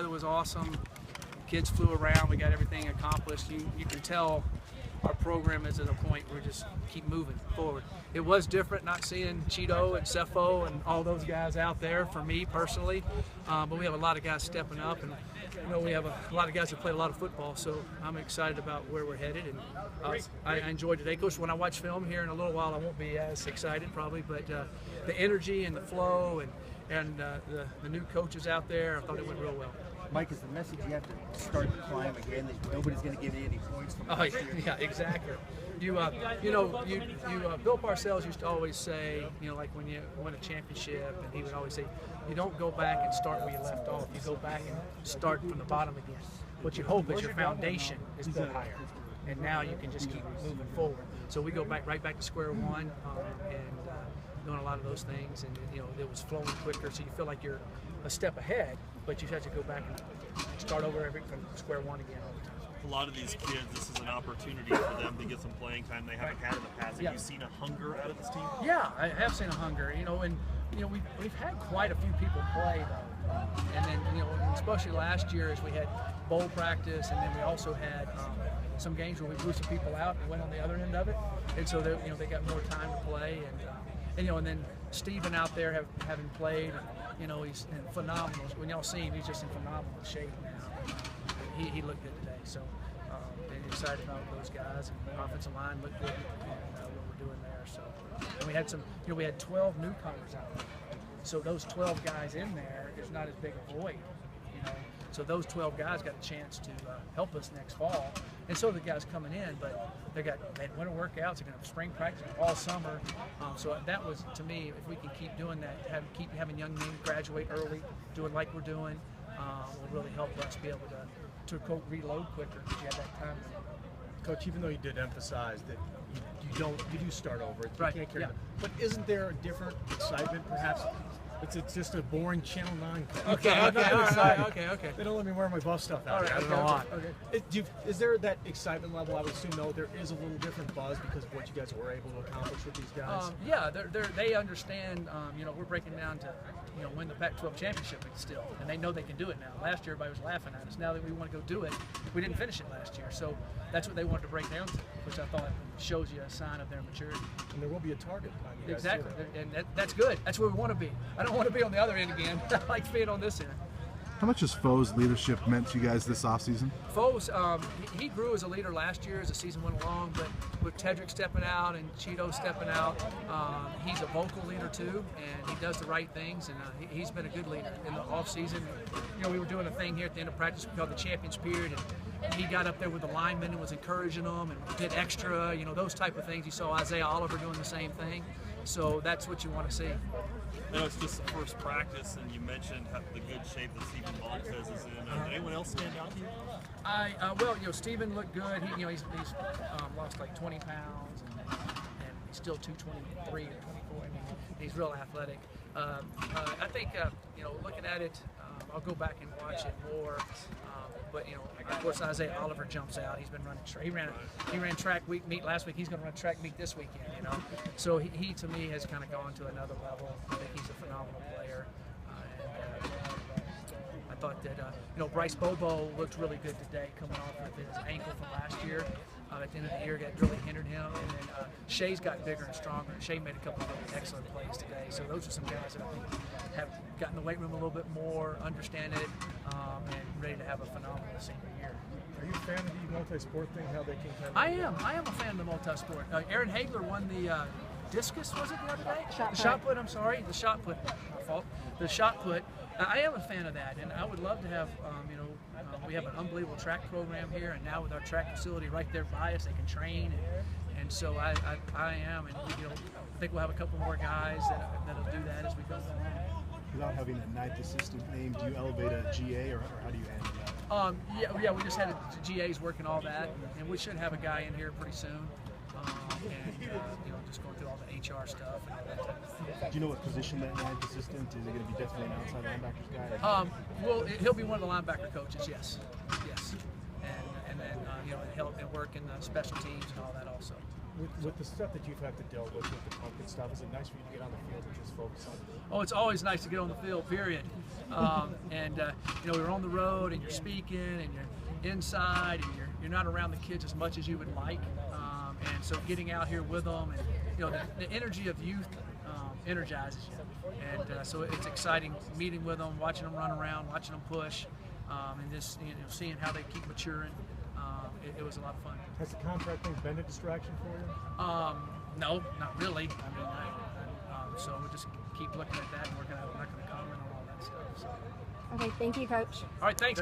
weather was awesome. Kids flew around. We got everything accomplished. You can tell our program is at a point where we just keep moving forward. It was different not seeing Cheeto and Cepho and all those guys out there for me personally, but we have a lot of guys stepping up, and we have a lot of guys that played a lot of football, so I'm excited about where we're headed, and I enjoyed today. Of course, when I watch film here in a little while, I won't be as excited probably, but the energy and the flow and the new coaches out there, I thought it went real well. Mike, is the message you have to start the climb again that nobody's going to give you any points from last year? Yeah, exactly. Bill Parcells used to always say, like when you win a championship, and he would always say, you don't go back and start where you left off. You go back and start from the bottom again. What you hope is your foundation is built higher, and now you can just keep moving forward. So we go right back to square one, and doing a lot of those things, and it was flowing quicker, so you feel like you're a step ahead, but you have to go back and start over from square one again all the time. A lot of these kids, this is an opportunity for them to get some playing time they haven't had in the past. Have you seen a hunger out of this team? Yeah, I have seen a hunger. And we've had quite a few people play though, and then especially last year as we had bowl practice, and then we also had some games where we blew some people out and went on the other end of it, and so they got more time to play, and then Steven out there having played, he's in phenomenal. When y'all see him, he's just in phenomenal shape now. He looked good today, so excited about those guys. And the offensive line looked good, and what we're doing there. So, and we had we had 12 newcomers out there. So those 12 guys in there is not as big a void, So those 12 guys got a chance to help us next fall, and so the guys coming in. But they had winter workouts, they're going to have spring practice all summer. So that was, to me, if we can keep doing that, keep having young men graduate early, doing like we're doing, will really help us be able to quote reload quicker because you have that time. Coach, even though you did emphasize that you do start over, right? You can't carry but isn't there a different excitement, perhaps? It's just a boring Channel 9. Okay. They don't let me wear my Buff stuff out. Right, I don't know why. Okay. Is there that excitement level? I would assume no. There is a little different buzz because of what you guys were able to accomplish with these guys. Yeah, they understand. We're breaking down to win the Pac-12 championship still, and they know they can do it now. Last year, everybody was laughing at us. Now that we want to go do it, we didn't finish it last year, so that's what they wanted to break down to, which I thought shows you a sign of their maturity. And there will be a target on you guys exactly, too. And that's good. That's where we want to be. I don't want to be on the other end again. I like being on this end. How much has Foe's leadership meant to you guys this offseason? Foe's, he grew as a leader last year as the season went along, but with Tedrick stepping out and Cheeto stepping out, he's a vocal leader too, and he does the right things, and he's been a good leader in the offseason. We were doing a thing here at the end of practice called the Champions Period, and he got up there with the linemen and was encouraging them and did extra, those type of things. You saw Isaiah Oliver doing the same thing, so that's what you want to see. I know it's just the first practice, and you mentioned the good shape that Steven Montez is in. Did anyone else stand out to you? Well, Steven looked good. He's lost like 20 pounds, and he's still 223 or 24. I mean, he's real athletic. I think, looking at it, I'll go back and watch it more. But of course, Isaiah Oliver jumps out. He's been running. He ran track meet last week. He's going to run track meet this weekend. So he to me has kind of gone to another level. I think he's a phenomenal player. I thought that Bryce Bobo looked really good today, coming off of his ankle from last year. At the end of the year, that really hindered him. And then Shea's got bigger and stronger. Shea made a couple of really excellent plays today. So those are some guys that I think have gotten the weight room a little bit more, understand it, and ready to have a phenomenal senior year. Are you a fan of the multi-sport thing? How they can kind of? I am a fan of the multi-sport. Aaron Hagler won the discus, was it the other day? Shot put. I'm sorry, the shot put. My fault. The shot put. I am a fan of that, and I would love to have. We have an unbelievable track program here, and now with our track facility right there by us, they can train, and so I am, and I think we'll have a couple more guys that'll do that as we go along. Without having a ninth assistant name, do you elevate a GA, or how do you handle that? Yeah, we just had GA's working all that, and we should have a guy in here pretty soon. Just going through all the HR stuff and all that type of thing. Do you know what position that ninth assistant is? It going to be definitely an outside linebackers guy? Well, he'll be one of the linebacker coaches, yes, and then he'll work in the special teams and all that also. with the stuff that you've had to deal with the pumpkin stuff, is it nice for you to get on the field and just focus on it? Oh, it's always nice to get on the field, period. You know, we're on the road and you're speaking and you're inside and you're not around the kids as much as you would like. And so getting out here with them and, you know, the energy of youth energizes you. And so it's exciting meeting with them, watching them run around, watching them push, and just, you know, seeing how they keep maturing. It was a lot of fun. Has the contract thing been a distraction for you? No, not really. I mean, so we'll just keep looking at that and we're not going to comment on all that stuff. So. Okay, thank you, Coach. All right, thanks.